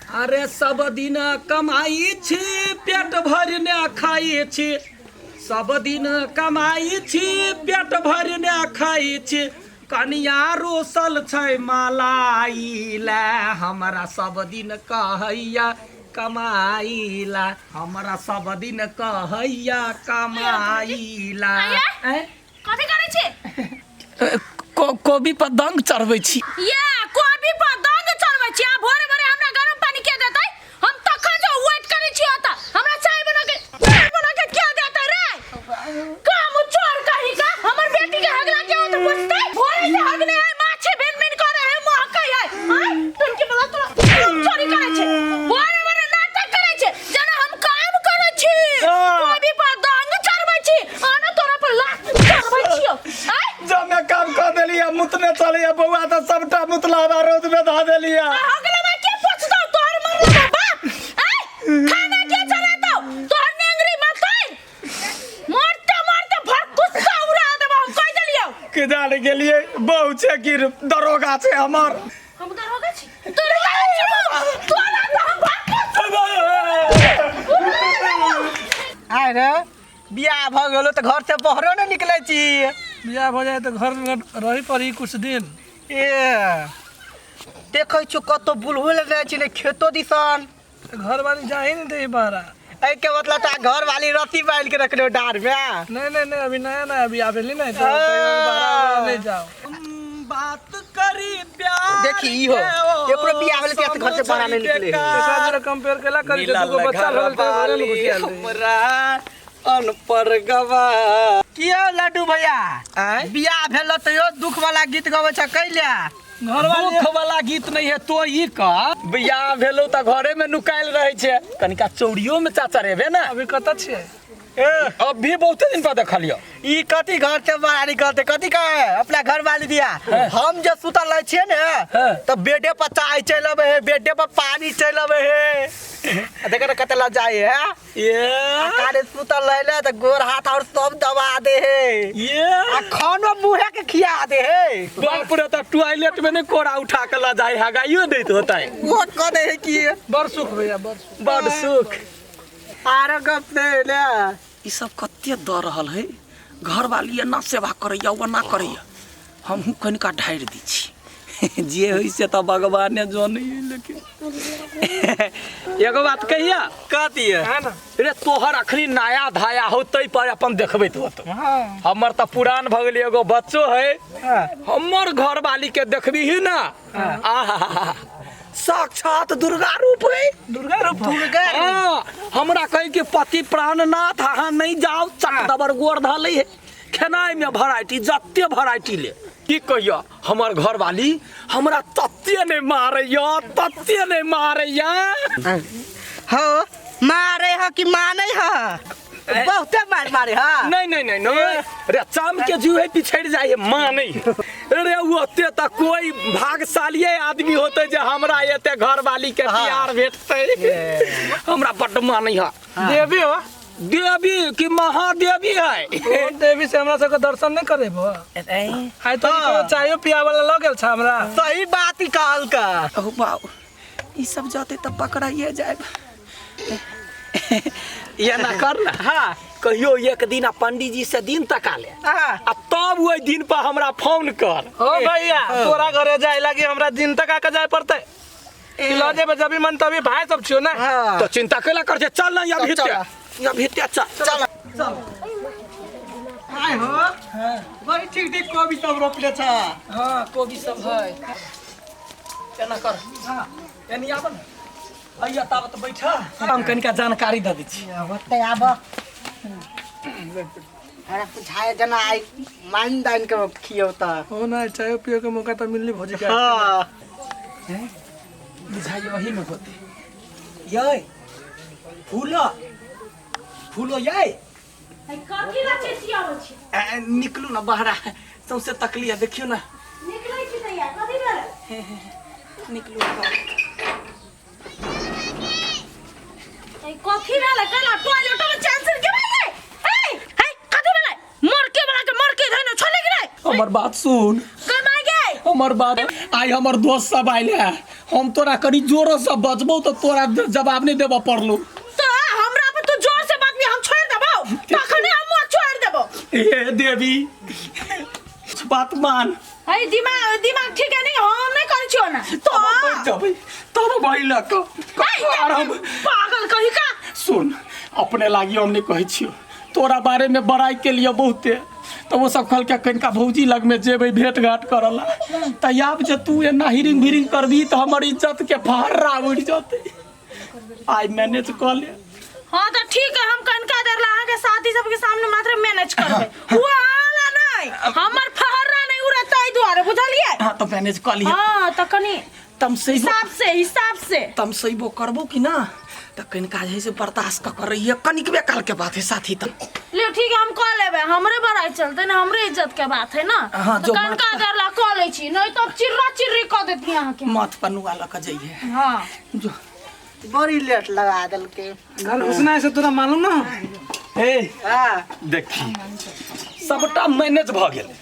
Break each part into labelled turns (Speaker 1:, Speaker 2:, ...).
Speaker 1: अरे सब दिन कमाई छी पेट भरने खाई छी, सब दिन कमाई छी पेट भरने खाई छी, कनिया रोसल छै मलाई ला, हमरा सब दिन कहैया कमाई ला, हमरा सब दिन कहैया कमाई ला।
Speaker 2: कथि करै छी?
Speaker 1: कोबी पर दंग चढ़बै छी।
Speaker 2: या कोबी पर दंग चढ़बै छी? आ भोरे भोरे हमरा गरम पानी के देतै? हम तखन जो वेट करै छी ओता हमरा चाय बना के के देतै रे? काम चोर कहि का हमर बेटी के हगला के तो पूछतै? भोरे से हगने है माछे बिन बिन करे है महकै है। हां तुम की बोला तोरा चोरी करे छे, भोरे भोरे नाटक करे छे, जना हम काम करे छी कोबी पर दंग चढ़बै छी, आना तोरा पर लात चढ़बै छियो।
Speaker 1: जब मैं काम कर देलिया मुतने चलिया बउआ तो सबटा मुतलावा रोड में धा देलिया।
Speaker 2: अगला में के पूछतो तोर मरला बाप? खाना के चलातो तोर नेंगरी मतै मारते मारते भर गुस्सा उड़ा देबो हम कह देलियो।
Speaker 1: के जाने के लिए बहु छे कि दरोगा छे हमर।
Speaker 2: हम दरोगा छी? दरोगा छी तोरा तो हम
Speaker 3: आय रे बियाह भ गेलो त घर से बहरो न निकलै छी।
Speaker 4: बियाह हो जाए तो घर में रही पड़ी कुछ दिन।
Speaker 3: ए देखै छु कतो बुलहुल रहे छी ने खेतो दिसन,
Speaker 4: घर वाली जा ही नहीं दे बारा।
Speaker 3: ए के मतलब ता घर वाली रत्ती बांध के रखलो डार में।
Speaker 4: नहीं अभी नया अभी आवेली नहीं तो बारा नहीं जाओ।
Speaker 1: बात करी प्यार
Speaker 3: देखी ई हो एकरो बियाह भेले त घर से बाहर नहीं निकले।
Speaker 4: एकरा जरा कंपेयर केला करी तो दुगो बच्चा होल त घरे में घुसिया ले।
Speaker 1: हमरा अनपर गवा
Speaker 3: कियो लड्डू भैया बियाह भेलो त यो दुख वाला गीत गबै छ कैला?
Speaker 1: घर दुख वाला गीत नहीं है तो ई का बियाह भेलो त घरे में नुकाइल रहे छे, कनिका चौड़ियो में चाचा रेबे ना।
Speaker 4: अभी कत छे?
Speaker 1: अभी बहुते दिन पर देखलियो।
Speaker 3: ई कथी घर से बाहर निकलते कथी कहे अपना घर वाली दिया। हम जो सुतल रहे छे ने त बेडे पर चाय चलबे है, बेडे पर पानी चलबे है, देख न कते ल जाए है
Speaker 1: ये
Speaker 3: कारे सुतल रहले त गोर हाथ और सब दबा दे है,
Speaker 1: ये
Speaker 3: आ खानो मुहे के खिया दे है।
Speaker 1: बाप रे त टॉयलेट में ने कोड़ा उठा के ला जाए हगाइयो देत होता है।
Speaker 3: वो क दे है की
Speaker 4: बड़ सुख भैया
Speaker 1: बड़ सुख।
Speaker 3: आरो गप दे ले
Speaker 1: ई सब कते द रहल है, घर वाली ना सेवा करैया व ना करैया, हमहू कनिका ढार दी छी जे होई से त भगवाने जाने। लेकिन एगो बात कहिया
Speaker 3: कथी है
Speaker 4: ना
Speaker 1: रे तोहर अखनी नया धाया होतै पर अपन देखबे तो हमर त पुरान भ गेली, एगो बच्चो है हमर घर वाली के देखबी ही ना आहा साक्षात दुर्गा रूप है।
Speaker 4: दुर्गा रूप
Speaker 1: हमरा कहे के पति प्राणनाथ अहाँ नहीं जाओ चक दबर गोर धले है, खेनाई में वैरायटी जत्ते वैरायटी ले की कहिया हमर घर वाली हमरा तत्ते नहीं मारैया, तत्ते नहीं मारैया।
Speaker 3: हो मारे ह कि मानै ह? बहुते मारे ह।
Speaker 1: नहीं रे चाम के जुए पिछड़ जाए माने रे ओते त कोई भागशाली आदमी होते जे हमरा एते घर वाली के प्यार भेटते। हमरा बड माने ह।
Speaker 4: देवी हो?
Speaker 1: देवी कि महादेवी है?
Speaker 4: ओ देवी से हमरा सबके दर्शन नहीं करेबो? आइ तो चायो पिया वाला ल गेल छ हमरा।
Speaker 3: सही बात ही कहल का।
Speaker 1: ओ बाऊ ई सब जाते त पकड़ाइए जाए। ये ना कर ना हाँ कहियो एक दिन पंडित जी से दिन तका ले आ तब वो दिन पर हमरा फोन कर।
Speaker 4: ओ भैया तोरा घरे जाए लगी हमरा दिन तक आके जाए पड़ते। इलाजे में जब मन तभी भाई सब छियो ना
Speaker 1: तो चिंता केला कर जे चल ना या भीतर चल
Speaker 3: आय हो बड़ी ठीक कोबी सब रोपले छ।
Speaker 1: हां कोबी सब है केना कर हां एनी आब न अइया ताबत बैठा हम कनिका जानकारी द दै छी।
Speaker 3: होते आब अरे बुझाए जना आई मान दान के खियो त
Speaker 4: हो ना चाय पियो के मौका तो मिलली भोज के।
Speaker 3: हां
Speaker 1: बुझाइए वही में होते ये फूलो फूलो ये
Speaker 2: कथि ला चिचियाव छी?
Speaker 1: निकलू ना बहरा सौसे तकलिया देखियो ना
Speaker 2: निकलै छी त या कथि भेल?
Speaker 1: निकलू
Speaker 2: कथी रहल कला टॉयलेट में चांसर के भाई हे कथी भेलै? मरके वाला के मरके धैनो छोले कि नहीं?
Speaker 1: हमर बात सुन
Speaker 2: कमाई गए
Speaker 1: हमर बात आई हमर दोस्त सब आइले हम तोरा करी जोरों से बजबो तो तोरा जवाब नहीं देबा पड़लो।
Speaker 2: तो हमरा पे तू जोर से बात में हम छोड़ देबो तखने हम मुंह छोड़ देबो।
Speaker 1: ए देवी बात मान।
Speaker 2: अरे दिमाग ठीक है नहीं हम नहीं करै छियो ना तो
Speaker 1: बैठ जा भाई तोरो भाई लक आराम
Speaker 2: पागल कही का।
Speaker 1: सुन अपने लागी हमने कहे छियो तोरा बारे में बड़ाई के लिए बहुते तो वो सब कल के कनका भौजी लग में जेबे भेंट घाट करला तैयाब जे तू एना हिरिंग भिरिंग करबी तो हमर इज्जत के फहर्रा उड़ जाते। आई मैनेज कर ले।
Speaker 2: हां तो ठीक है हम कनका देर ला के साथी सबके सामने मात्र मैनेज करबे हुआ हाला नहीं हमर फहर्रा नहीं उड़ता है द्वारे बुझलिए।
Speaker 1: हां तो मैनेज कर लिया।
Speaker 2: हां तो कनी
Speaker 1: तम सही
Speaker 2: हिसाब से
Speaker 1: तम सही वो करबो कि ना तो कनका जैसे बर्दाश्त कर रही है कनिकबे काल के बात है साथी तक
Speaker 2: ले ठीक है हम कह लेबे हमरे बड़ाई चलते ना हमरे इज्जत के बात है ना।
Speaker 1: हाँ,
Speaker 2: तो
Speaker 1: जो
Speaker 2: कनका देर ला कह ले छी नहीं तो चिर्रा चिर्री कह देती यहां के
Speaker 1: मत पनुआ लक जाइए।
Speaker 2: हां
Speaker 1: जो
Speaker 3: बड़ी लेट लगा दल के
Speaker 4: घर घुसना से तोरा मालूम ना।
Speaker 1: ए
Speaker 3: हां
Speaker 1: देखी सबटा मैनेज भ गेल।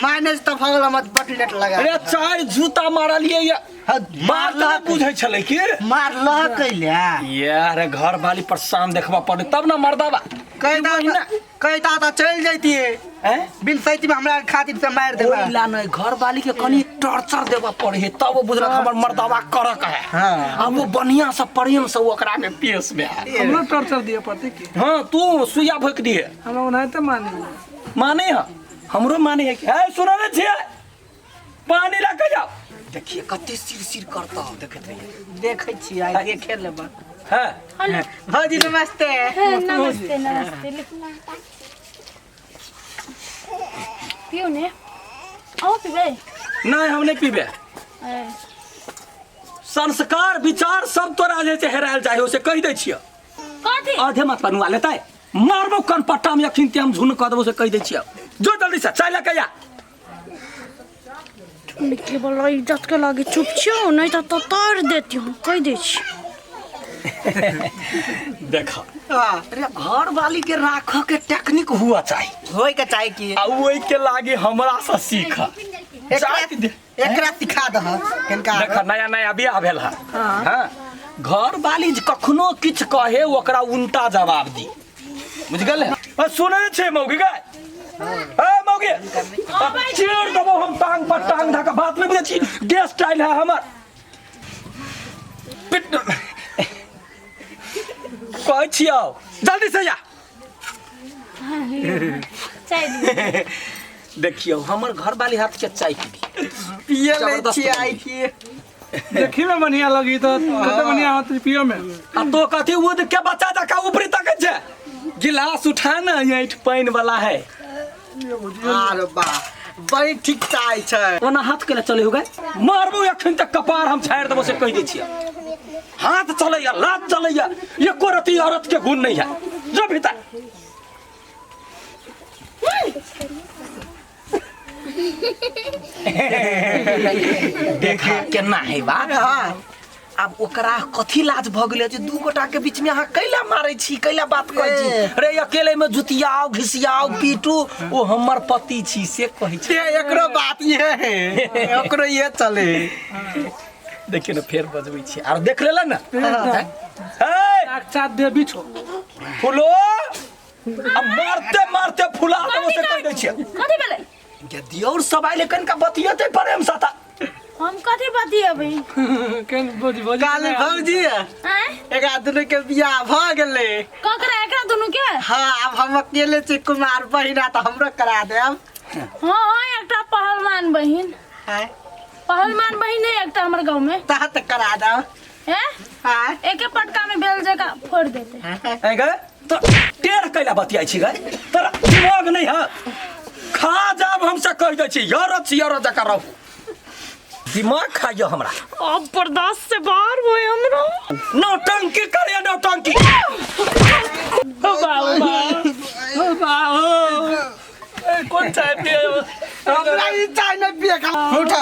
Speaker 3: मैनेज तो भगल मत बट लेट लगा।
Speaker 1: अरे चार जूता मारलिए या बात ना बुझै छले कि
Speaker 3: मार लह कैला
Speaker 1: यार घर वाली पर शाम देखबा पड़े तब ना मर्दावा
Speaker 3: कहता तो चल जैती
Speaker 1: हैं
Speaker 3: बिन सैती में हमरा खातिर से मार देबा।
Speaker 1: ओइला नहीं घर वाली के कनी टॉर्चर देबा पड़े है तब वो बुझलक हमर मर्दावा करक है।
Speaker 3: हां
Speaker 1: अब वो बढ़िया से प्रेम से ओकरा में पेश में
Speaker 4: हमरा टॉर्चर दिए पड़ते की।
Speaker 1: हां तू सुइया भोक दिए
Speaker 4: हम नहीं तो मानी
Speaker 1: माने है हमरो माने है कि है सुनो रे छिए पानी ला के जाओ देखिए कते सिर करता हो देखत रहिए
Speaker 3: देखै छी आई देखे लेबा।
Speaker 1: है
Speaker 3: भौजी नमस्ते।
Speaker 2: नमस्ते नमस्ते पियो ने आओ पीबे
Speaker 1: नहीं हम नहीं पीबे। संस्कार विचार सब तोरा जे हेरायल जाए उसे कह दे छियै
Speaker 2: कथी
Speaker 1: आधे मत बनवा लेता है मारबो कन पट्टा में अखिन ते हम झुन कर देबो से कह दे छियै जो जल्दी से चाय लेके आ।
Speaker 2: केवल इज्जत के लागे चुप छियो नहीं तो तार देती हूँ कह दे छी।
Speaker 1: देखा
Speaker 3: हां
Speaker 1: अरे घर वाली के राख के टेक्निक हुआ चाहिए
Speaker 3: होय के चाहे की
Speaker 1: आ ओइ के लागे हमरा से सीख
Speaker 3: एकरा सिखा दह कनका।
Speaker 1: देखा नया नया बियाह भेल है हां घर वाली जे कखनो किछ कहे ओकरा उल्टा जवाब दी बुझ गेल है। सुनै छै मौगी गए ए मौगी चीर देबो हम टांग पर टांग धका बात में बुझै छी गेस्ट स्टाइल है हमर पिट कहै छियौ जल्दी से आ।
Speaker 2: चाय दी
Speaker 1: देखियो हमर घर वाली हाथ के चाय पी
Speaker 3: पिए ले छी आई की
Speaker 4: देखी में बढ़िया लगी तो कते बढ़िया होत पियो में।
Speaker 1: आ तो कथी वो के बच्चा जका ऊपरी तक छै गिलास उठा ना ऐठ पानी वाला है।
Speaker 3: अरे बा बड़ी ठीक चाय छै
Speaker 1: ओना हाथ के चले हो गए मारबो एखन तक कपार हम छाड़ देबो से कह दै छियै हाथ चलैया लात चलैया एको रति औरत के गुण नहीं है जो भीतर देखा केना है बात।
Speaker 3: हां
Speaker 1: अब ओकरा कथी लाज भ गेलै जे दू गोटा के बीच में अहाँ कैला मारै छी कैला बात कहै छी अरे अकेले में जुतियाओ घिसियाओ पीटू ओ हमर पति छी से कहै छी
Speaker 3: एकरो बात ये है एकरो ये चले
Speaker 1: देखिए ना फेर बजबै छी आर देख लेला ना ए
Speaker 4: साक्षात देवी छो
Speaker 1: फुलो अब मारते मारते फुला देबो से कह दै छी
Speaker 2: कथी भेलै
Speaker 1: के दियोर सब आइले कनका बतियते प्रेम साथा
Speaker 2: हम कथी बतियेबै
Speaker 4: केन बोझी बोझी
Speaker 3: काली भौजी
Speaker 2: हैं
Speaker 3: एकरा दुनु के बियाह भ गेलै।
Speaker 2: ककरा एकरा दुनु के
Speaker 3: हां अब हम अकेले छी कुमार बहिना तो हमरो करा देब।
Speaker 2: हां एकटा पहलवान बहिन
Speaker 3: हां
Speaker 2: पहलवान बहिन है एकटा हमर गांव में
Speaker 3: ता त करा देब।
Speaker 2: हैं
Speaker 3: हां
Speaker 2: एके पटका में बेल जगह फोड़ देते।
Speaker 1: ए गए तो टेढ़ कैला बतियाई छी गए तोरा दिमाग नहीं है खा जाब हमसे कह दै छी यार जका रहो दिमाग खाइयो हमरा
Speaker 2: अब बर्दाश्त से बाहर होए हमरा
Speaker 1: नौटंकी करे नौटंकी
Speaker 4: कौन चाय पिए
Speaker 3: हमरा ई चाय न पिए का उठ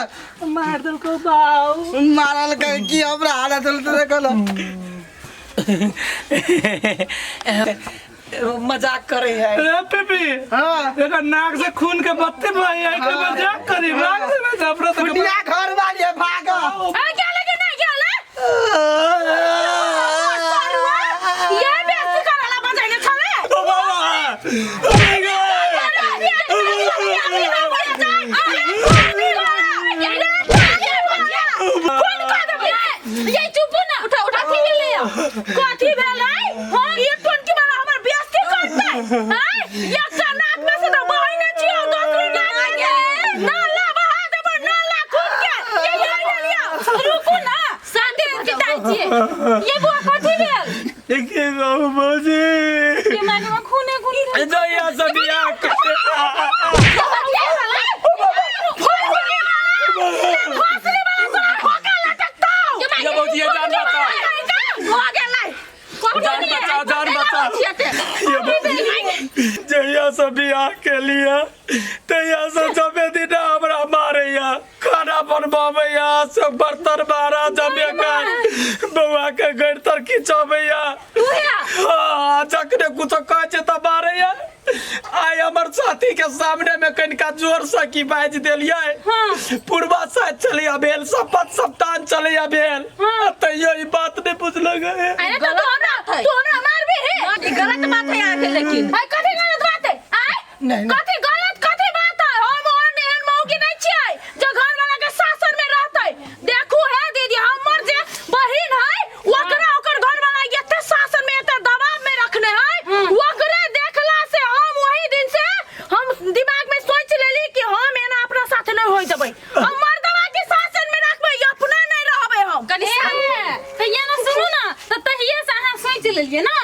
Speaker 2: मार दल को बाऊ
Speaker 3: मारल के की हमरा हालत चलते देखलो
Speaker 1: मजाक करे है
Speaker 4: रे पेपी
Speaker 3: हां
Speaker 4: एकर नाक से खून के बत्ती बही है के मजाक करी भाग से मैं जबरत
Speaker 3: बुढ़िया घर वाली है भागो
Speaker 2: क्या लगे ना ये बेइज्जती कराला बजाइने छले
Speaker 4: ओ बाबा
Speaker 2: ये चुप ना उठा उठा की ले कथी भेलै हम ये टोनकी वाला हमर बेइज्जती करतै हैं ये नाक में से तो बहिने छियो दोसर नाक ना ला बहा देब ना ला खुद के ये लिया रुकू ना शांति की दाई छिए ये बुआ कथी भेल
Speaker 4: के बाबूजी
Speaker 2: ये माने में खूने गुड़ी
Speaker 4: जया सबिया ये बाबूजी जान बचा जान बचा जया सबिया के लिए तैया से जबे दिन हमरा मारैया खाना बनबाबैया सब बर्तन बारा जमे के बउआ के गड़ तर खिंचबैया हां जकरे कुछ कह छै त मारैया आइ हमर साथी के सामने में कनिका जोर से की बाज देलिए पूर्वा साइड चलिया भेल शपथ सप्तान चलिया भेल तैयो ई बात नहीं बुझलक
Speaker 2: अरे तो तू हमरा मारबे है गलत बात है आके लेकिन है कथी गलत बात है
Speaker 3: नहीं
Speaker 2: कथी गलत कथी बात है हम और नेहन मौगी नहीं छियै जो घर वाला के शासन में रहतै देखू है दीदी हमर जे बहिन है ओकरा ओकर घर वाला एते शासन में एते दबाव में रखने है ओकरे देखला से हम वही दिन से हम दिमाग में सोच लेली कि हम एना अपना साथ नहीं होई देबै हम मर्दवा के शासन में रखबै अपना नहीं रहबै हम कनी तो ये ना सुनू ना तो तहिए से अहाँ सोच लेलिए ना